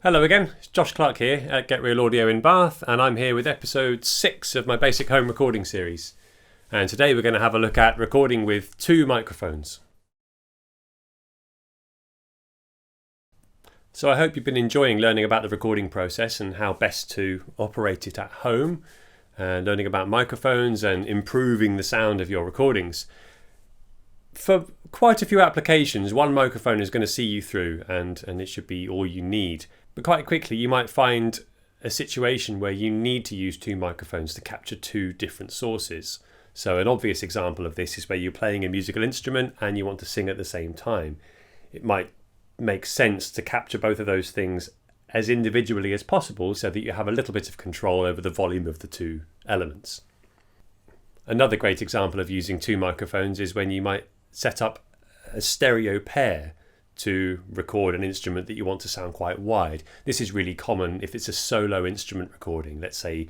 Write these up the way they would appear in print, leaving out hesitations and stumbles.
Hello again, it's Josh Clark here at Get Real Audio in Bath, and I'm here with episode 6 of my basic home recording series. And today we're going to have a look at recording with two microphones. So I hope you've been enjoying learning about the recording process and how best to operate it at home, and learning about microphones and improving the sound of your recordings. For quite a few applications, one microphone is going to see you through, and it should be all you need. But quite quickly you might find a situation where you need to use two microphones to capture two different sources. So an obvious example of this is where you're playing a musical instrument and you want to sing at the same time. It might make sense to capture both of those things as individually as possible so that you have a little bit of control over the volume of the two elements. Another great example of using two microphones is when you might set up a stereo pair to record an instrument that you want to sound quite wide. This is really common if it's a solo instrument recording, let's say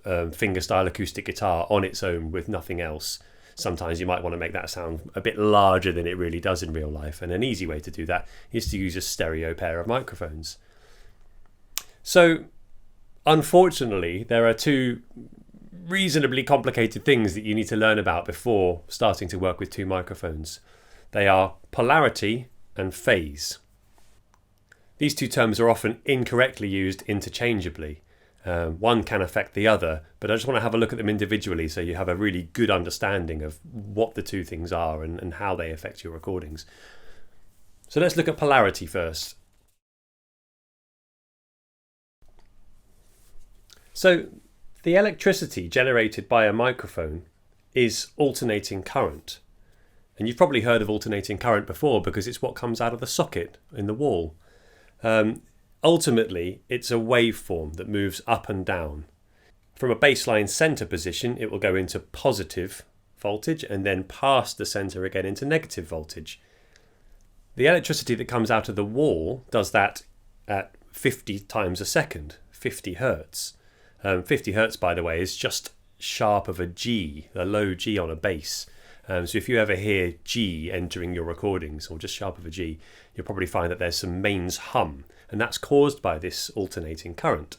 fingerstyle acoustic guitar on its own with nothing else. Sometimes you might want to make that sound a bit larger than it really does in real life, and an easy way to do that is to use a stereo pair of microphones. So unfortunately there are two reasonably complicated things that you need to learn about before starting to work with two microphones. They are polarity and phase. These two terms are often incorrectly used interchangeably. One can affect the other, but I just want to have a look at them individually so you have a really good understanding of what the two things are and how they affect your recordings. So let's look at polarity first. So the electricity generated by a microphone is alternating current. And you've probably heard of alternating current before because it's what comes out of the socket in the wall. Ultimately, it's a waveform that moves up and down. From a baseline center position, it will go into positive voltage and then past the center again into negative voltage. The electricity that comes out of the wall does that at 50 times a second, 50 hertz. 50 hertz, by the way, is just sharp of a G, a low G on a bass. So if you ever hear G entering your recordings, or just sharp of a G, you'll probably find that there's some mains hum, and that's caused by this alternating current.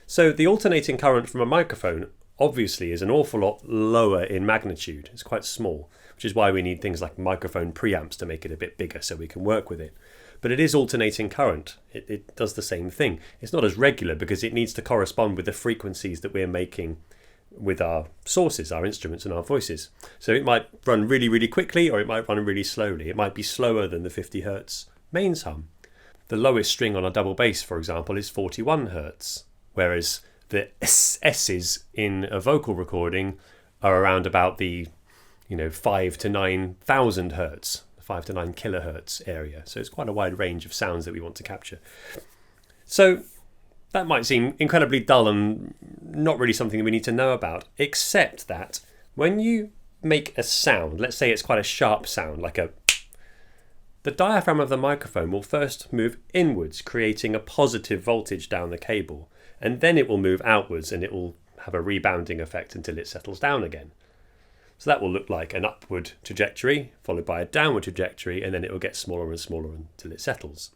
So the alternating current from a microphone obviously is an awful lot lower in magnitude. It's quite small, which is why we need things like microphone preamps to make it a bit bigger so we can work with it. But it is alternating current. It does the same thing. It's not as regular because it needs to correspond with the frequencies that we're making with our sources, our instruments and our voices. So it might run really, really quickly, or it might run really slowly. It might be slower than the 50 hertz mains hum. The lowest string on a double bass, for example, is 41 hertz, whereas the S's in a vocal recording are around about the 5 to 9,000 hertz, 5 to 9 kilohertz area. So it's quite a wide range of sounds that we want to capture. So that might seem incredibly dull and not really something that we need to know about, except that when you make a sound, let's say it's quite a sharp sound, like the diaphragm of the microphone will first move inwards, creating a positive voltage down the cable, and then it will move outwards and it will have a rebounding effect until it settles down again. So that will look like an upward trajectory, followed by a downward trajectory, and then it will get smaller and smaller until it settles.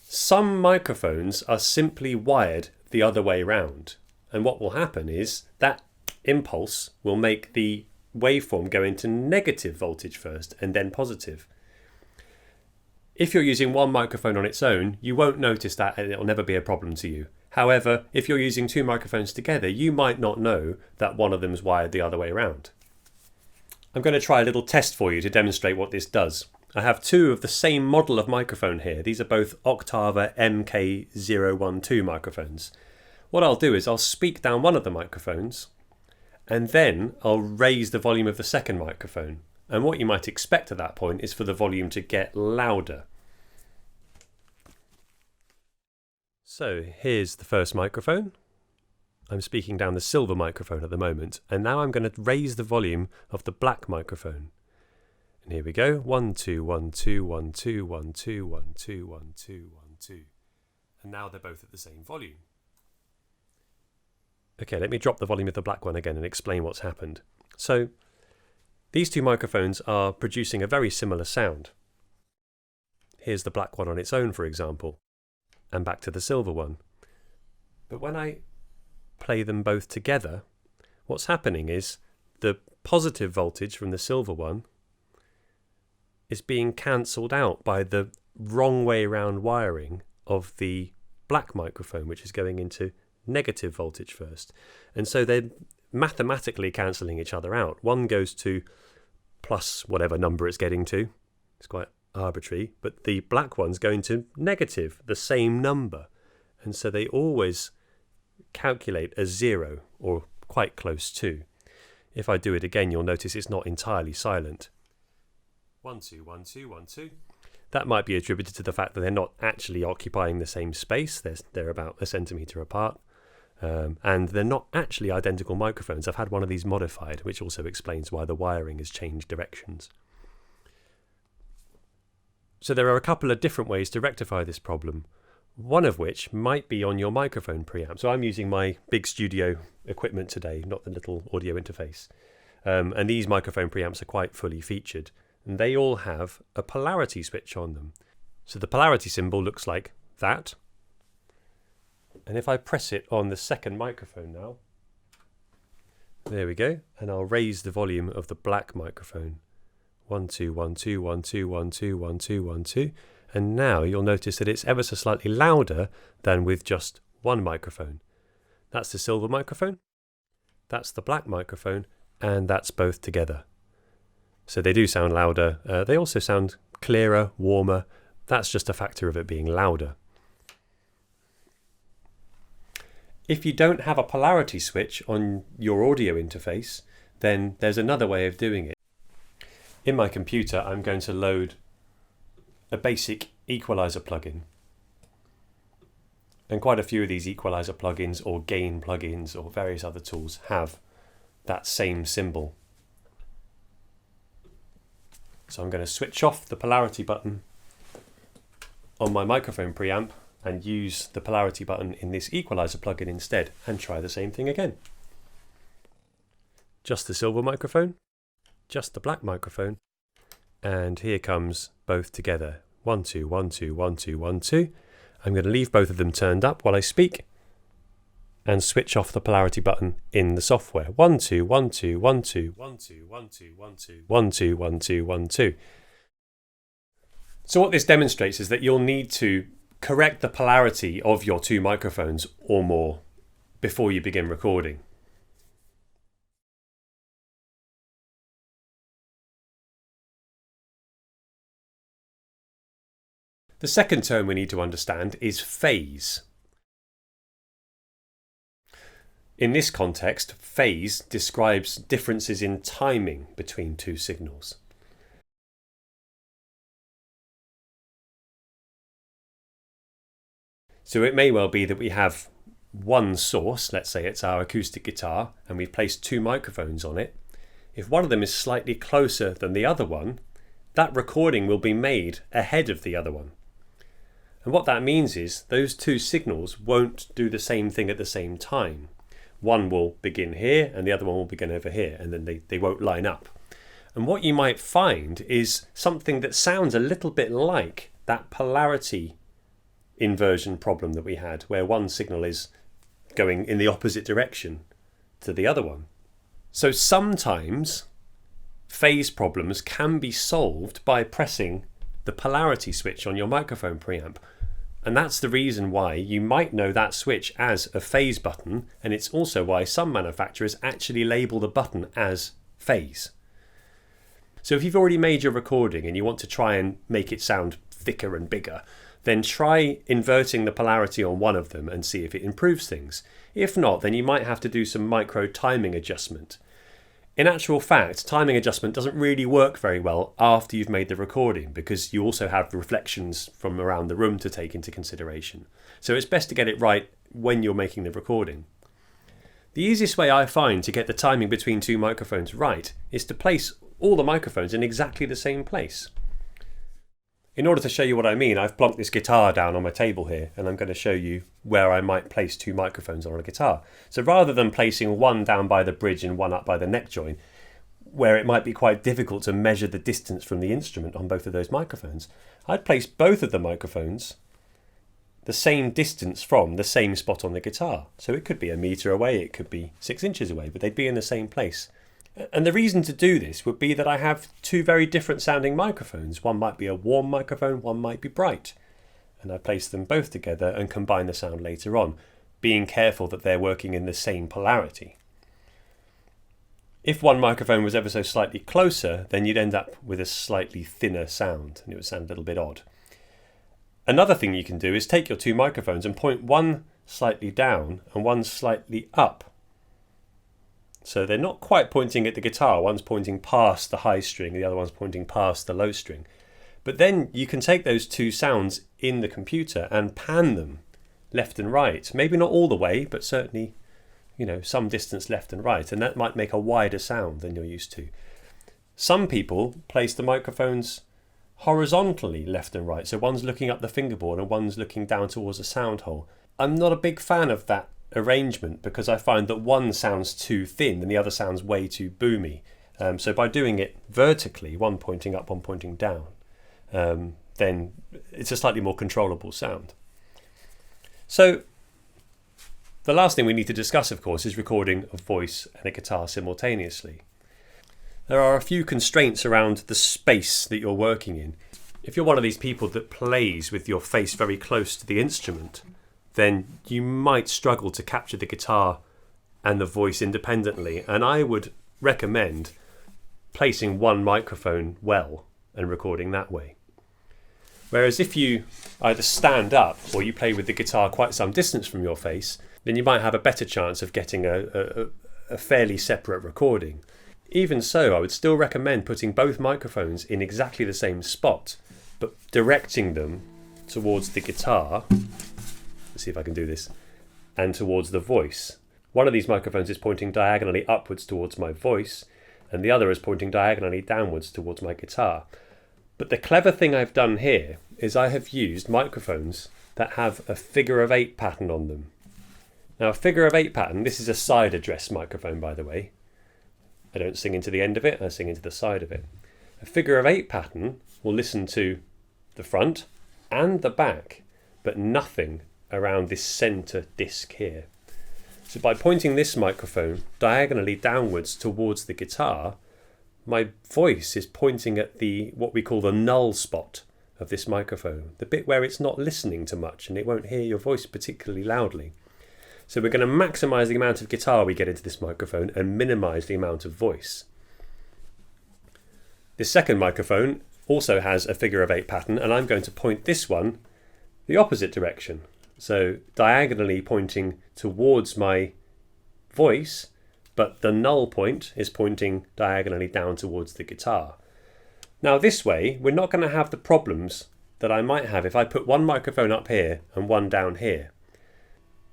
Some microphones are simply wired the other way round, and what will happen is that impulse will make the waveform go into negative voltage first and then positive. If you're using one microphone on its own, you won't notice that and it'll never be a problem to you. However, if you're using two microphones together, you might not know that one of them is wired the other way around. I'm going to try a little test for you to demonstrate what this does. I have two of the same model of microphone here. These are both Octava MK012 microphones. What I'll do is I'll speak down one of the microphones and then I'll raise the volume of the second microphone. And what you might expect at that point is for the volume to get louder. So here's the first microphone. I'm speaking down the silver microphone at the moment, and now I'm going to raise the volume of the black microphone. And here we go, 1, 2, 1, 2, 1, 2, 1, 2, 1, 2, 1, 2, 1, 2. And now they're both at the same volume. Okay, let me drop the volume of the black one again and explain what's happened. So these two microphones are producing a very similar sound. Here's the black one on its own, for example. and back to the silver one. But when I play them both together, what's happening is the positive voltage from the silver one is being cancelled out by the wrong way round wiring of the black microphone, which is going into negative voltage first. And so they're mathematically cancelling each other out. One goes to plus whatever number it's getting to. It's quite arbitrary, but the black one's going to negative the same number. And so they always calculate as 0 or quite close to. If I do it again, you'll notice it's not entirely silent. 1 2 1 2 1 2. That might be attributed to the fact that they're not actually occupying the same space. They're about a centimetre apart. And they're not actually identical microphones. I've had one of these modified, which also explains why the wiring has changed directions. So there are a couple of different ways to rectify this problem, one of which might be on your microphone preamp. So I'm using my big studio equipment today, not the little audio interface. And these microphone preamps are quite fully featured. And they all have a polarity switch on them. So the polarity symbol looks like that. And if I press it on the second microphone now, there we go. And I'll raise the volume of the black microphone. 1 2 1 2 1 2 1 2 1 2 1 2. And now you'll notice that it's ever so slightly louder than with just one microphone. That's the silver microphone. That's the black microphone. And that's both together. So they do sound louder. They also sound clearer, warmer. That's just a factor of it being louder. If you don't have a polarity switch on your audio interface, then there's another way of doing it. In my computer, I'm going to load a basic equalizer plugin. And quite a few of these equalizer plugins or gain plugins or various other tools have that same symbol. So I'm going to switch off the polarity button on my microphone preamp and use the polarity button in this equalizer plugin instead and try the same thing again. Just the silver microphone, just the black microphone, and here comes both together. 1 2 1 2 1 2 1 2. I'm going to leave both of them turned up while I speak and switch off the polarity button in the software. 1 2 1 2 1 2 1 2 1 2 1 2 1 2 1 2 1 2. So what this demonstrates is that you'll need to correct the polarity of your two microphones or more before you begin recording. The second term we need to understand is phase. In this context, phase describes differences in timing between two signals. So it may well be that we have one source, let's say it's our acoustic guitar, and we've placed two microphones on it. If one of them is slightly closer than the other one, that recording will be made ahead of the other one. And what that means is those two signals won't do the same thing at the same time. One will begin here and the other one will begin over here, and then they won't line up. And what you might find is something that sounds a little bit like that polarity inversion problem that we had, where one signal is going in the opposite direction to the other one. So sometimes phase problems can be solved by pressing the polarity switch on your microphone preamp. And that's the reason why you might know that switch as a phase button, and it's also why some manufacturers actually label the button as phase. So if you've already made your recording and you want to try and make it sound thicker and bigger, then try inverting the polarity on one of them and see if it improves things. If not, then you might have to do some micro timing adjustment. In actual fact, timing adjustment doesn't really work very well after you've made the recording, because you also have reflections from around the room to take into consideration. So it's best to get it right when you're making the recording. The easiest way I find to get the timing between two microphones right is to place all the microphones in exactly the same place. In order to show you what I mean, I've plonked this guitar down on my table here, and I'm going to show you where I might place two microphones on a guitar. So rather than placing one down by the bridge and one up by the neck joint, where it might be quite difficult to measure the distance from the instrument on both of those microphones, I'd place both of the microphones the same distance from the same spot on the guitar. So it could be a metre away, it could be 6 inches away, but they'd be in the same place. And the reason to do this would be that I have two very different sounding microphones. One might be a warm microphone, one might be bright. And I place them both together and combine the sound later on, being careful that they're working in the same polarity. If one microphone was ever so slightly closer, then you'd end up with a slightly thinner sound, and it would sound a little bit odd. Another thing you can do is take your two microphones and point one slightly down and one slightly up. So they're not quite pointing at the guitar. One's pointing past the high string, the other one's pointing past the low string. But then you can take those two sounds in the computer and pan them left and right. Maybe not all the way, but certainly, some distance left and right. And that might make a wider sound than you're used to. Some people place the microphones horizontally left and right. So one's looking up the fingerboard and one's looking down towards the sound hole. I'm not a big fan of that arrangement because I find that one sounds too thin and the other sounds way too boomy. So by doing it vertically, one pointing up, one pointing down, then it's a slightly more controllable sound. So the last thing we need to discuss, of course, is recording a voice and a guitar simultaneously. There are a few constraints around the space that you're working in. If you're one of these people that plays with your face very close to the instrument, then you might struggle to capture the guitar and the voice independently. And I would recommend placing one microphone well and recording that way. Whereas if you either stand up or you play with the guitar quite some distance from your face, then you might have a better chance of getting a fairly separate recording. Even so, I would still recommend putting both microphones in exactly the same spot, but directing them towards the guitar. Let's see if I can do this. And towards the voice. One of these microphones is pointing diagonally upwards towards my voice, and the other is pointing diagonally downwards towards my guitar. But the clever thing I've done here is I have used microphones that have a figure of 8 pattern on them. Now a figure of 8 pattern, this is a side address microphone by the way. I don't sing into the end of it, I sing into the side of it. A figure of 8 pattern will listen to the front and the back, but nothing around this centre disc here. So by pointing this microphone diagonally downwards towards the guitar, my voice is pointing at what we call the null spot of this microphone, the bit where it's not listening to much and it won't hear your voice particularly loudly. So we're going to maximise the amount of guitar we get into this microphone and minimise the amount of voice. This second microphone also has a figure of 8 pattern, and I'm going to point this one the opposite direction. So diagonally pointing towards my voice, but the null point is pointing diagonally down towards the guitar. Now this way, we're not going to have the problems that I might have if I put one microphone up here and one down here.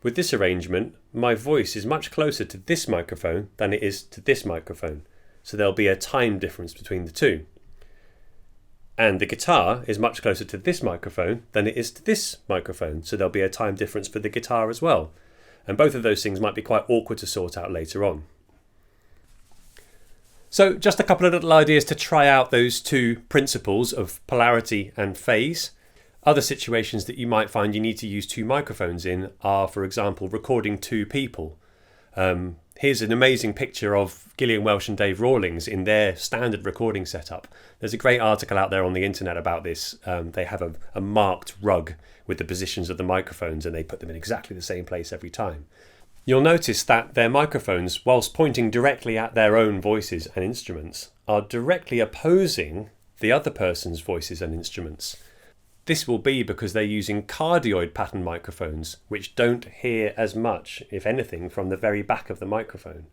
With this arrangement, my voice is much closer to this microphone than it is to this microphone, so there'll be a time difference between the two. And the guitar is much closer to this microphone than it is to this microphone, so there'll be a time difference for the guitar as well. And both of those things might be quite awkward to sort out later on. So just a couple of little ideas to try out those two principles of polarity and phase. Other situations that you might find you need to use two microphones in are, for example, recording two people. Here's an amazing picture of Gillian Welsh and Dave Rawlings in their standard recording setup. There's a great article out there on the internet about this. They have a marked rug with the positions of the microphones and they put them in exactly the same place every time. You'll notice that their microphones, whilst pointing directly at their own voices and instruments, are directly opposing the other person's voices and instruments. This will be because they're using cardioid pattern microphones, which don't hear as much, if anything, from the very back of the microphone.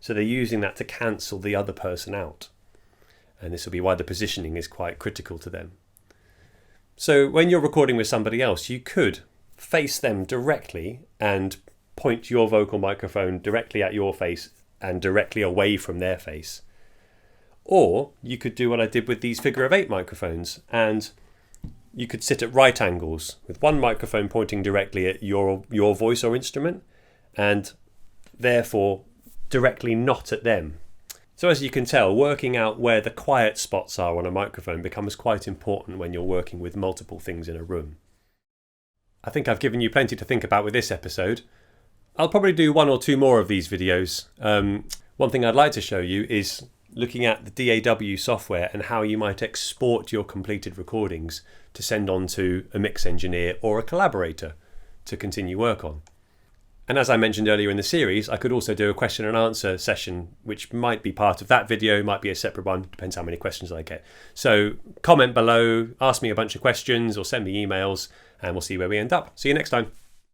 So they're using that to cancel the other person out. And this will be why the positioning is quite critical to them. So when you're recording with somebody else, you could face them directly and point your vocal microphone directly at your face and directly away from their face. Or you could do what I did with these figure of 8 microphones, and you could sit at right angles with one microphone pointing directly at your voice or instrument and therefore directly not at them. So as you can tell, working out where the quiet spots are on a microphone becomes quite important when you're working with multiple things in a room. I think I've given you plenty to think about with this episode. I'll probably do 1 or 2 more of these videos. One thing I'd like to show you is looking at the DAW software and how you might export your completed recordings to send on to a mix engineer or a collaborator to continue work on. And as I mentioned earlier in the series, I could also do a question and answer session, which might be part of that video, might be a separate one, depends how many questions I get. So comment below, ask me a bunch of questions or send me emails, and we'll see where we end up. See you next time.